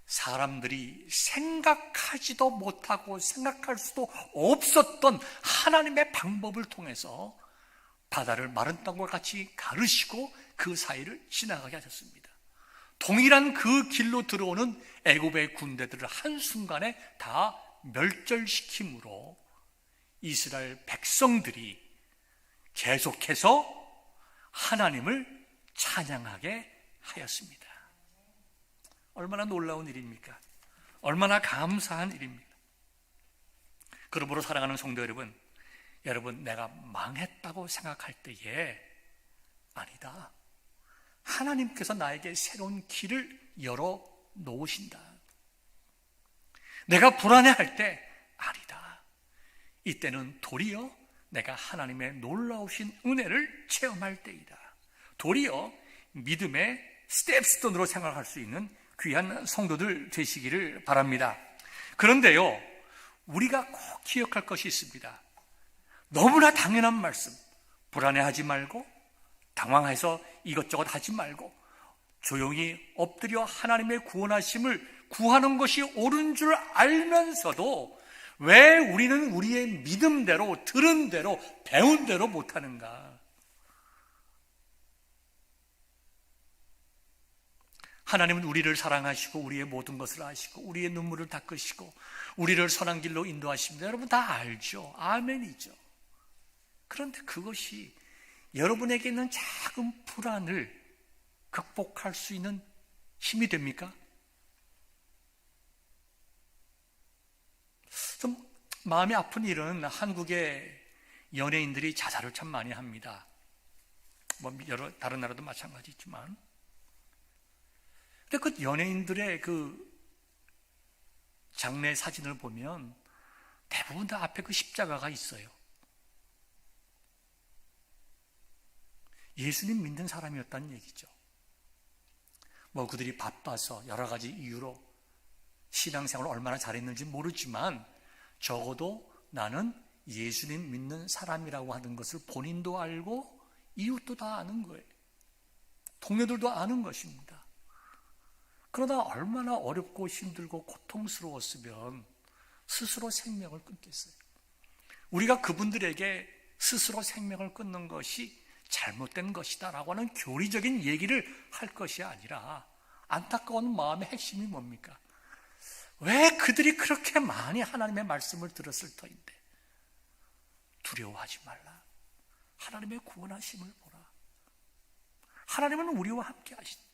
사람들이 생각하지도 못하고 생각할 수도 없었던 하나님의 방법을 통해서 바다를 마른 땅과 같이 가르시고 그 사이를 지나가게 하셨습니다. 동일한 그 길로 들어오는 애굽의 군대들을 한순간에 다 멸절시킴으로 이스라엘 백성들이 계속해서 하나님을 찬양하게 하였습니다. 얼마나 놀라운 일입니까? 얼마나 감사한 일입니까? 그러므로 사랑하는 성도 여러분, 내가 망했다고 생각할 때에 아니다. 하나님께서 나에게 새로운 길을 열어 놓으신다. 내가 불안해할 때 아니다. 이때는 도리어 내가 하나님의 놀라우신 은혜를 체험할 때이다. 도리어 믿음의 스텝스톤으로 생각할 수 있는 귀한 성도들 되시기를 바랍니다. 그런데요, 우리가 꼭 기억할 것이 있습니다. 너무나 당연한 말씀, 불안해하지 말고 당황해서 이것저것 하지 말고 조용히 엎드려 하나님의 구원하심을 구하는 것이 옳은 줄 알면서도 왜 우리는 우리의 믿음대로, 들은 대로, 배운 대로 못하는가? 하나님은 우리를 사랑하시고 우리의 모든 것을 아시고 우리의 눈물을 닦으시고 우리를 선한 길로 인도하십니다. 여러분 다 알죠. 아멘이죠. 그런데 그것이 여러분에게 있는 작은 불안을 극복할 수 있는 힘이 됩니까? 좀 마음이 아픈 일은 한국의 연예인들이 자살을 참 많이 합니다. 여러 다른 나라도 마찬가지지만, 근데 그 연예인들의 그 장례 사진을 보면 대부분 다 앞에 그 십자가가 있어요. 예수님 믿는 사람이었다는 얘기죠. 그들이 바빠서 여러 가지 이유로 신앙생활을 얼마나 잘했는지 모르지만 적어도 나는 예수님 믿는 사람이라고 하는 것을 본인도 알고 이웃도 다 아는 거예요. 동료들도 아는 것입니다. 그러나 얼마나 어렵고 힘들고 고통스러웠으면 스스로 생명을 끊겠어요. 우리가 그분들에게 스스로 생명을 끊는 것이 잘못된 것이다 라고 하는 교리적인 얘기를 할 것이 아니라, 안타까운 마음의 핵심이 뭡니까? 왜 그들이 그렇게 많이 하나님의 말씀을 들었을 터인데 두려워하지 말라. 하나님의 구원하심을 보라. 하나님은 우리와 함께 하신다.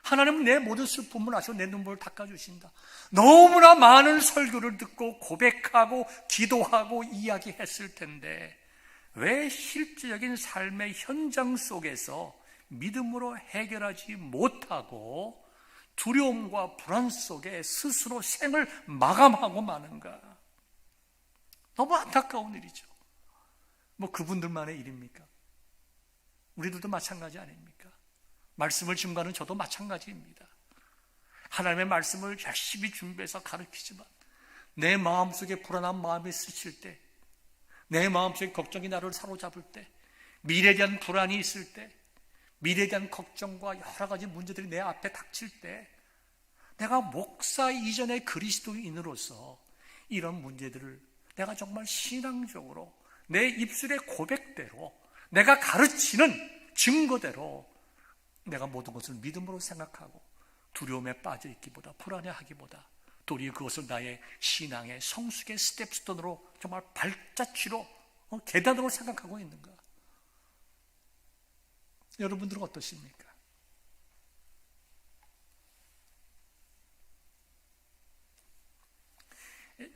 하나님은 내 모든 슬픔을 아시고 내 눈물을 닦아주신다. 너무나 많은 설교를 듣고 고백하고 기도하고 이야기했을 텐데 왜 실질적인 삶의 현장 속에서 믿음으로 해결하지 못하고 두려움과 불안 속에 스스로 생을 마감하고 마는가? 너무 안타까운 일이죠. 그분들만의 일입니까? 우리들도 마찬가지 아닙니까? 말씀을 증거하는 저도 마찬가지입니다. 하나님의 말씀을 열심히 준비해서 가르치지만 내 마음속에 불안한 마음이 스칠 때, 내 마음속에 걱정이 나를 사로잡을 때, 미래에 대한 불안이 있을 때, 미래에 대한 걱정과 여러 가지 문제들이 내 앞에 닥칠 때, 내가 목사 이전의 그리스도인으로서 이런 문제들을 내가 정말 신앙적으로 내 입술의 고백대로, 내가 가르치는 증거대로 내가 모든 것을 믿음으로 생각하고 두려움에 빠져있기보다, 불안해하기보다 도리어 그것을 나의 신앙의 성숙의 스텝스톤으로 정말 발자취로, 계단으로 생각하고 있는가? 여러분들은 어떠십니까?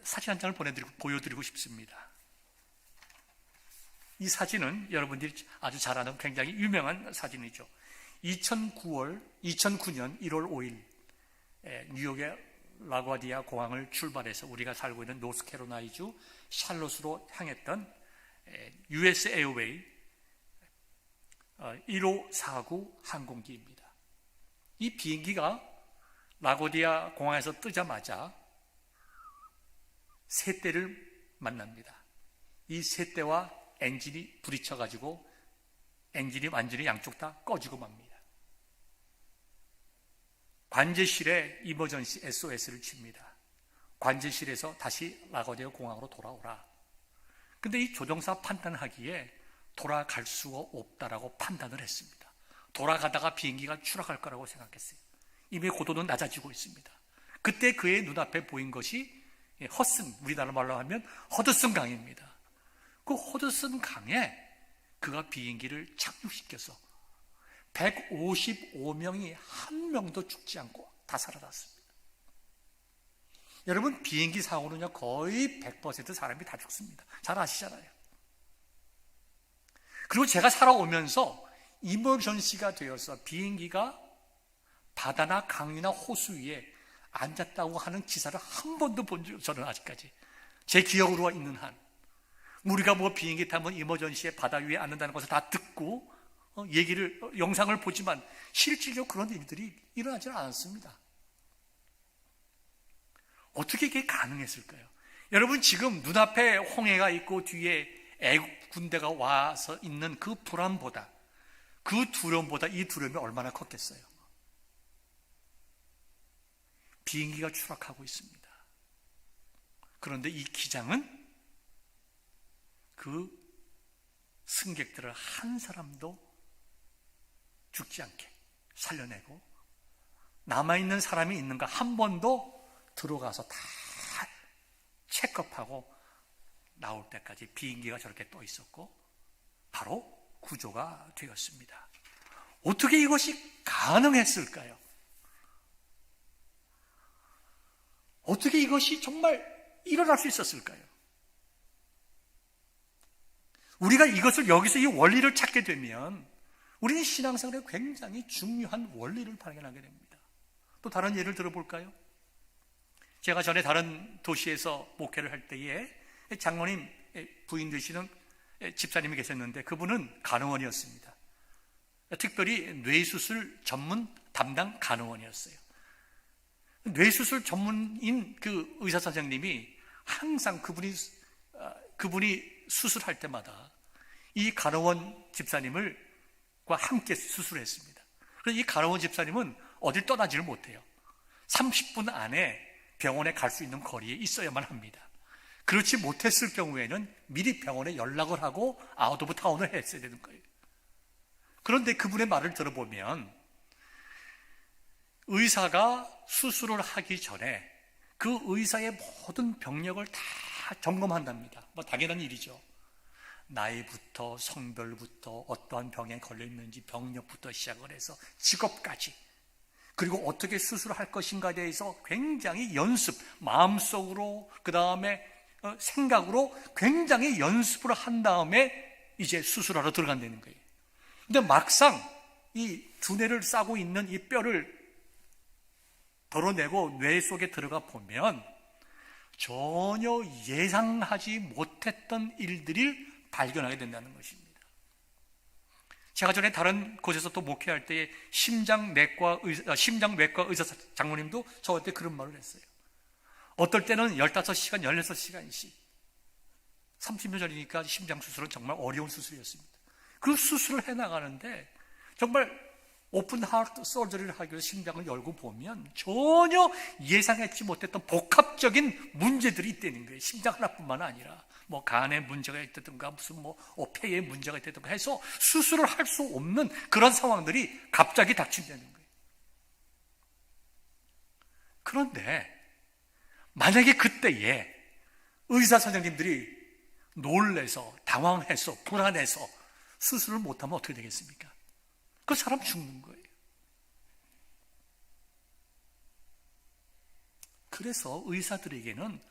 사진 한 장을 보여드리고 싶습니다. 이 사진은 여러분들이 아주 잘 아는 굉장히 유명한 사진이죠. 2009년 1월 5일 뉴욕의 라과디아 공항을 출발해서 우리가 살고 있는 노스캐롤라이나주 샬롯으로 향했던 US 에어웨이 1549 항공기입니다. 이 비행기가 라과디아 공항에서 뜨자마자 새 떼를 만납니다. 이 새 떼와 엔진이 부딪혀가지고 엔진이 완전히 양쪽 다 꺼지고 맙니다. 관제실에 이머전시 SOS를 칩니다. 관제실에서 다시 라과디아 공항으로 돌아오라. 근데 이 조종사 판단하기에 돌아갈 수가 없다라고 판단을 했습니다. 돌아가다가 비행기가 추락할 거라고 생각했어요. 이미 고도는 낮아지고 있습니다. 그때 그의 눈앞에 보인 것이 허슨, 우리나라 말로 하면 허드슨 강입니다. 그 허드슨 강에 그가 비행기를 착륙시켜서 155명이 한 명도 죽지 않고 다 살아났습니다. 여러분, 비행기 사고는요 거의 100% 사람이 다 죽습니다. 잘 아시잖아요. 그리고 제가 살아오면서 이머전시가 되어서 비행기가 바다나 강이나 호수 위에 앉았다고 하는 기사를 한 번도 본 적, 저는 아직까지 제 기억으로 있는 한, 우리가 비행기 타면 이머전시에 바다 위에 앉는다는 것을 다 듣고 영상을 보지만 실질적으로 그런 일들이 일어나지 않았습니다. 어떻게 이게 가능했을까요? 여러분, 지금 눈앞에 홍해가 있고 뒤에 애국 군대가 와서 있는 그 불안보다, 그 두려움보다 이 두려움이 얼마나 컸겠어요? 비행기가 추락하고 있습니다. 그런데 이 기장은 그 승객들을 한 사람도 죽지 않게 살려내고 남아있는 사람이 있는가 한 번도 들어가서 다 체크업하고 나올 때까지 비행기가 저렇게 떠 있었고 바로 구조가 되었습니다. 어떻게 이것이 가능했을까요? 어떻게 이것이 정말 일어날 수 있었을까요? 우리가 이것을 여기서 이 원리를 찾게 되면 우리는 신앙생활에 굉장히 중요한 원리를 발견하게 됩니다. 또 다른 예를 들어볼까요? 제가 전에 다른 도시에서 목회를 할 때에 장로님 부인 되시는 집사님이 계셨는데 그분은 간호원이었습니다. 특별히 뇌수술 전문 담당 간호원이었어요. 뇌수술 전문인 그 의사 선생님이 항상 그분이 수술할 때마다 이 간호원 집사님과 함께 수술했습니다. 그래서 이 간호원 집사님은 어딜 떠나지를 못해요. 30분 안에 병원에 갈 수 있는 거리에 있어야만 합니다. 그렇지 못했을 경우에는 미리 병원에 연락을 하고 아웃 오브 타운을 했어야 되는 거예요. 그런데 그분의 말을 들어보면 의사가 수술을 하기 전에 그 의사의 모든 병력을 다 점검한답니다. 뭐 당연한 일이죠. 나이부터 성별부터 어떠한 병에 걸려있는지 병력부터 시작을 해서 직업까지, 그리고 어떻게 수술을 할 것인가에 대해서 굉장히 마음속으로 그 다음에 생각으로 굉장히 연습을 한 다음에 이제 수술하러 들어간다는 거예요. 근데 막상 이 두뇌를 싸고 있는 이 뼈를 덜어내고 뇌 속에 들어가 보면 전혀 예상하지 못했던 일들을 발견하게 된다는 것입니다. 제가 전에 다른 곳에서 또 목회할 때에 심장내과 의사 장모님도 저한테 그런 말을 했어요. 어떨 때는 15시간, 16시간씩 30년 전이니까 심장 수술은 정말 어려운 수술이었습니다. 그 수술을 해나가는데 정말 오픈 하트 서저리를 하기 위해서 심장을 열고 보면 전혀 예상하지 못했던 복합적인 문제들이 있다는 거예요. 심장 하나뿐만 아니라 뭐 간에 문제가 있다든가 무슨 폐에 문제가 있다든가 해서 수술을 할 수 없는 그런 상황들이 갑자기 닥친다는 거예요. 그런데 만약에 그때에 의사 선생님들이 놀래서 당황해서 불안해서 수술을 못하면 어떻게 되겠습니까? 그 사람 죽는 거예요. 그래서 의사들에게는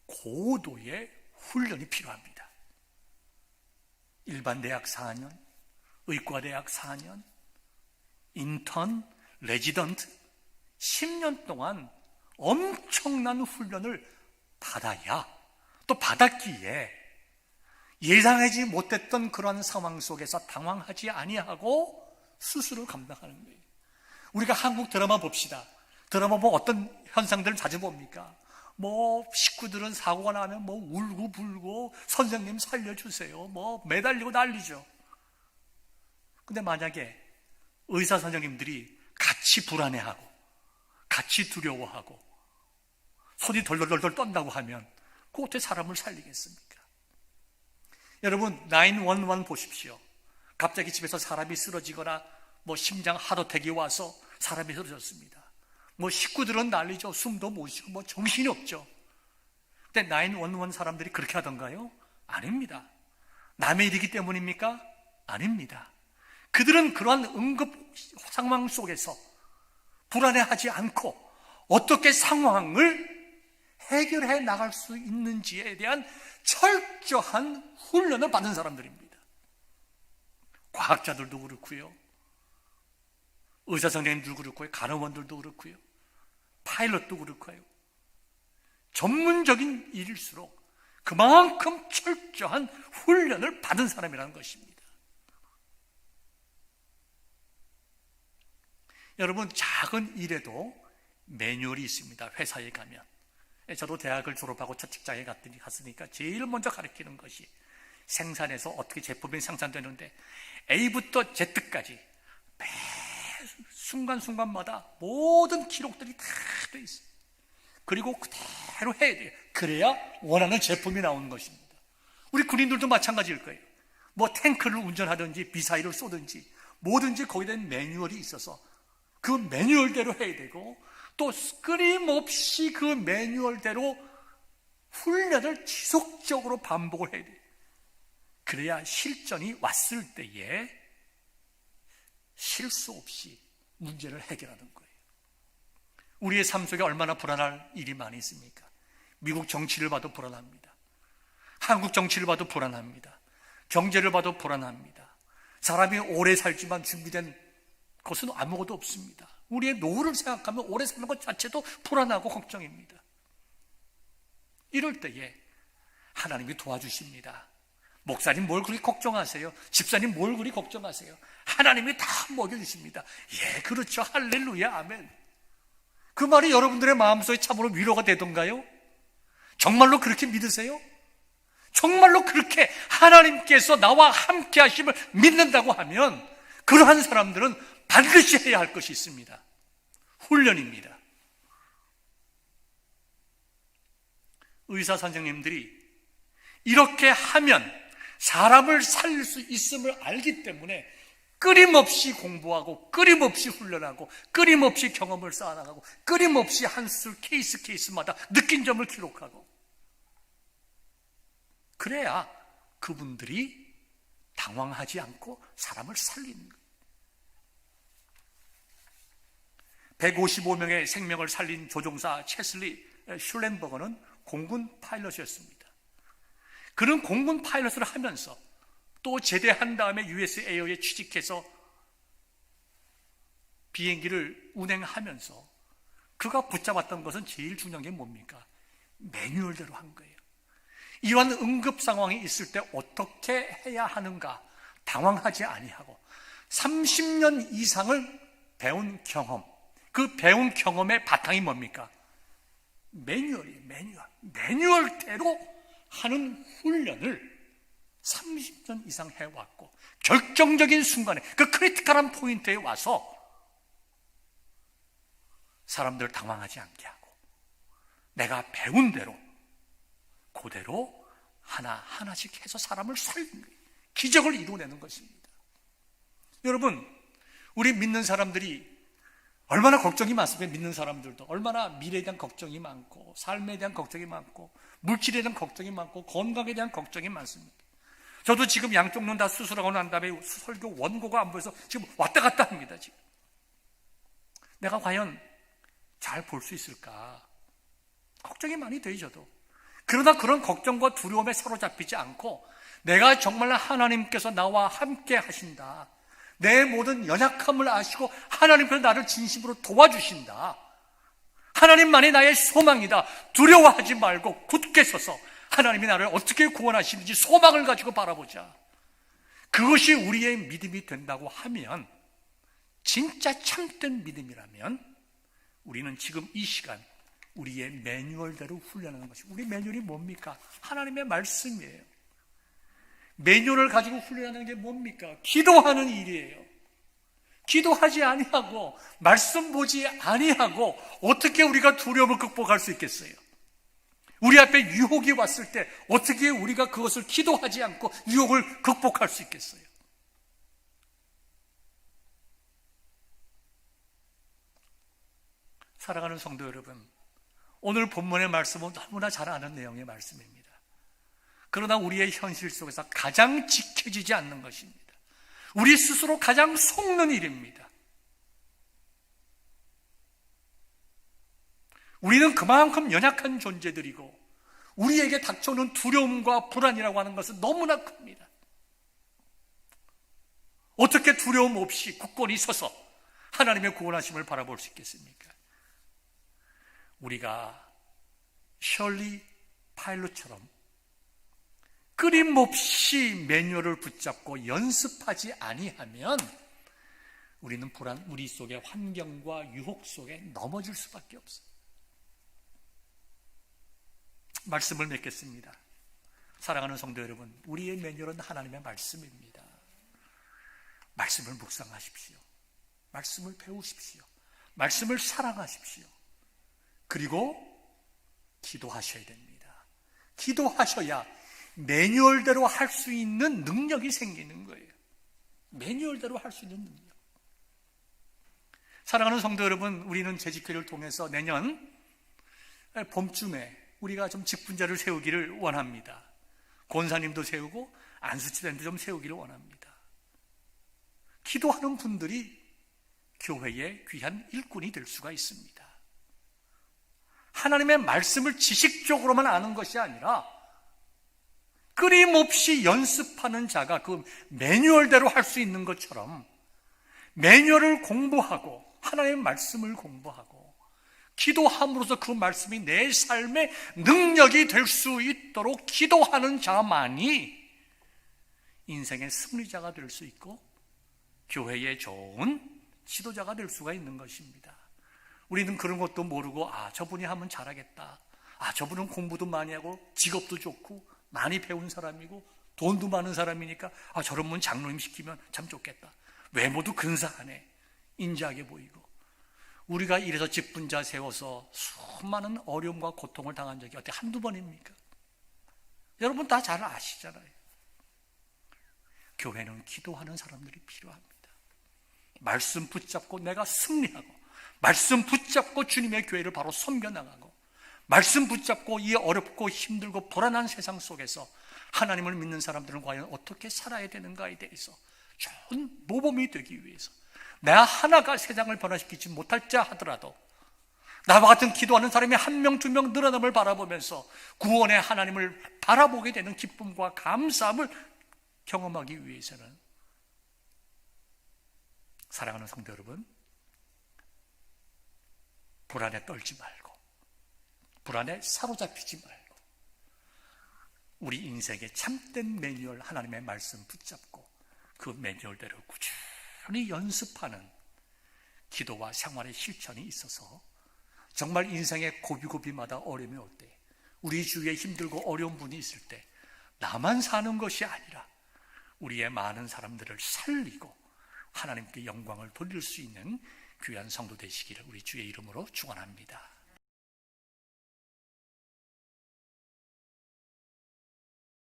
고도의 훈련이 필요합니다. 일반 대학 4년, 의과대학 4년, 인턴, 레지던트 10년 동안 엄청난 훈련을 받아야, 또 받았기에 예상하지 못했던 그런 상황 속에서 당황하지 아니하고 수술을 감당하는 거예요. 우리가 한국 드라마 봅시다. 드라마 보면 어떤 현상들을 자주 봅니까? 식구들은 사고가 나면 울고 불고 선생님 살려주세요. 매달리고 난리죠. 근데 만약에 의사 선생님들이 같이 불안해하고 같이 두려워하고 손이 덜덜덜 떤다고 하면 그 어떻게 사람을 살리겠습니까? 여러분 911 보십시오. 갑자기 집에서 사람이 쓰러지거나 심장 하트어택이 와서 사람이 쓰러졌습니다. 식구들은 난리죠. 숨도 못 쉬고 정신이 없죠. 근데 911 사람들이 그렇게 하던가요? 아닙니다. 남의 일이기 때문입니까? 아닙니다. 그들은 그러한 응급 상황 속에서 불안해하지 않고 어떻게 상황을 해결해 나갈 수 있는지에 대한 철저한 훈련을 받은 사람들입니다. 과학자들도 그렇고요, 의사 선생님들도 그렇고요, 간호원들도 그렇고요, 파일럿도 그렇고요. 전문적인 일일수록 그만큼 철저한 훈련을 받은 사람이라는 것입니다. 여러분, 작은 일에도 매뉴얼이 있습니다. 회사에 가면. 저도 대학을 졸업하고 첫 직장에 갔으니까 제일 먼저 가르치는 것이 생산에서 어떻게 제품이 생산되는데 A부터 Z까지 매 순간순간마다 모든 기록들이 다 돼 있어요. 그리고 그대로 해야 돼요. 그래야 원하는 제품이 나오는 것입니다. 우리 군인들도 마찬가지일 거예요. 탱크를 운전하든지 미사일을 쏘든지 뭐든지 거기에 대한 매뉴얼이 있어서 그 매뉴얼대로 해야 되고, 또 끊임없이 그 매뉴얼대로 훈련을 지속적으로 반복을 해야 돼요. 그래야 실전이 왔을 때에 실수 없이 문제를 해결하는 거예요. 우리의 삶 속에 얼마나 불안할 일이 많이 있습니까? 미국 정치를 봐도 불안합니다. 한국 정치를 봐도 불안합니다. 경제를 봐도 불안합니다. 사람이 오래 살지만 준비된 것은 아무것도 없습니다. 우리의 노후를 생각하면 오래 사는 것 자체도 불안하고 걱정입니다. 이럴 때에 하나님이 도와주십니다. 목사님 뭘 그리 걱정하세요? 집사님 뭘 그리 걱정하세요? 하나님이 다 먹여주십니다. 예, 그렇죠. 할렐루야, 아멘. 그 말이 여러분들의 마음속에 참으로 위로가 되던가요? 정말로 그렇게 믿으세요? 정말로 그렇게 하나님께서 나와 함께 하심을 믿는다고 하면 그러한 사람들은 반드시 해야 할 것이 있습니다. 훈련입니다. 의사 선생님들이 이렇게 하면 사람을 살릴 수 있음을 알기 때문에 끊임없이 공부하고 끊임없이 훈련하고 끊임없이 경험을 쌓아나가고 끊임없이 한 수 케이스마다 느낀 점을 기록하고, 그래야 그분들이 당황하지 않고 사람을 살리는 거예요. 155명의 생명을 살린 조종사 체슬리 슐렌버거는 공군 파일럿이었습니다. 그는 공군 파일럿을 하면서 또 제대한 다음에 US 에어에 취직해서 비행기를 운행하면서 그가 붙잡았던 것은 제일 중요한 게 뭡니까? 매뉴얼대로 한 거예요. 이러한 응급 상황이 있을 때 어떻게 해야 하는가 당황하지 아니하고 30년 이상을 배운 경험, 그 배운 경험의 바탕이 뭡니까? 매뉴얼이에요. 매뉴얼대로 하는 훈련을 30년 이상 해왔고 결정적인 순간에 그 크리티컬한 포인트에 와서 사람들을 당황하지 않게 하고 내가 배운 대로 그대로 하나하나씩 해서 사람을 살리는 거예요. 기적을 이루어내는 것입니다. 여러분, 우리 믿는 사람들이 얼마나 걱정이 많습니까? 믿는 사람들도 얼마나 미래에 대한 걱정이 많고 삶에 대한 걱정이 많고 물질에 대한 걱정이 많고 건강에 대한 걱정이 많습니다. 저도 지금 양쪽 눈 다 수술하고 난 다음에 설교 원고가 안 보여서 지금 왔다 갔다 합니다. 지금 내가 과연 잘 볼 수 있을까 걱정이 많이 돼요. 저도. 그러나 그런 걱정과 두려움에 사로잡히지 않고 내가 정말 하나님께서 나와 함께 하신다, 내 모든 연약함을 아시고 하나님께서 나를 진심으로 도와주신다, 하나님만이 나의 소망이다, 두려워하지 말고 굳게 서서 하나님이 나를 어떻게 구원하시는지 소망을 가지고 바라보자. 그것이 우리의 믿음이 된다고 하면, 진짜 참된 믿음이라면 우리는 지금 이 시간 우리의 매뉴얼대로 훈련하는 것이, 우리 매뉴얼이 뭡니까? 하나님의 말씀이에요. 매뉴얼을 가지고 훈련하는 게 뭡니까? 기도하는 일이에요. 기도하지 아니하고 말씀 보지 아니하고 어떻게 우리가 두려움을 극복할 수 있겠어요? 우리 앞에 유혹이 왔을 때 어떻게 우리가 그것을 기도하지 않고 유혹을 극복할 수 있겠어요? 사랑하는 성도 여러분, 오늘 본문의 말씀은 너무나 잘 아는 내용의 말씀입니다. 그러나 우리의 현실 속에서 가장 지켜지지 않는 것입니다. 우리 스스로 가장 속는 일입니다. 우리는 그만큼 연약한 존재들이고 우리에게 닥쳐오는 두려움과 불안이라고 하는 것은 너무나 큽니다. 어떻게 두려움 없이 굳건히 서서 하나님의 구원하심을 바라볼 수 있겠습니까? 우리가 셜리 파일럿처럼 끊임없이 매뉴얼을 붙잡고 연습하지 아니하면 우리는 우리 속의 환경과 유혹 속에 넘어질 수밖에 없어요. 말씀을 맺겠습니다. 사랑하는 성도 여러분, 우리의 매뉴얼은 하나님의 말씀입니다. 말씀을 묵상하십시오. 말씀을 배우십시오. 말씀을 사랑하십시오. 그리고 기도하셔야 됩니다. 기도하셔야 매뉴얼대로 할 수 있는 능력이 생기는 거예요. 매뉴얼대로 할 수 있는 능력. 사랑하는 성도 여러분, 우리는 재직회를 통해서 내년 봄쯤에 우리가 좀 직분자를 세우기를 원합니다. 권사님도 세우고 안수치단도 좀 세우기를 원합니다. 기도하는 분들이 교회의 귀한 일꾼이 될 수가 있습니다. 하나님의 말씀을 지식적으로만 아는 것이 아니라 끊임없이 연습하는 자가 그 매뉴얼대로 할 수 있는 것처럼 매뉴얼을 공부하고 하나님의 말씀을 공부하고 기도함으로써 그 말씀이 내 삶의 능력이 될 수 있도록 기도하는 자만이 인생의 승리자가 될 수 있고 교회의 좋은 지도자가 될 수가 있는 것입니다. 우리는 그런 것도 모르고 저분이 하면 잘하겠다, 저분은 공부도 많이 하고 직업도 좋고 많이 배운 사람이고 돈도 많은 사람이니까 저런 분 장로님 시키면 참 좋겠다, 외모도 근사하네, 인자하게 보이고. 우리가 이래서 직분자 세워서 수많은 어려움과 고통을 당한 적이 어떻게 한두 번입니까? 여러분 다 잘 아시잖아요. 교회는 기도하는 사람들이 필요합니다. 말씀 붙잡고 내가 승리하고, 말씀 붙잡고 주님의 교회를 바로 섬겨나가고, 말씀 붙잡고 이 어렵고 힘들고 불안한 세상 속에서 하나님을 믿는 사람들은 과연 어떻게 살아야 되는가에 대해서 좋은 모범이 되기 위해서, 나 하나가 세상을 변화시키지 못할자 하더라도 나와 같은 기도하는 사람이 한 명, 두 명 늘어남을 바라보면서 구원의 하나님을 바라보게 되는 기쁨과 감사함을 경험하기 위해서는, 사랑하는 성도 여러분, 불안에 떨지 말고 불안에 사로잡히지 말고 우리 인생의 참된 매뉴얼 하나님의 말씀 붙잡고 그 매뉴얼대로 꾸준히 연습하는 기도와 생활의 실천이 있어서 정말 인생의 고비고비마다 어려움이 올 때, 우리 주위에 힘들고 어려운 분이 있을 때 나만 사는 것이 아니라 우리의 많은 사람들을 살리고 하나님께 영광을 돌릴 수 있는 귀한 성도 되시기를 우리 주의 이름으로 축원합니다.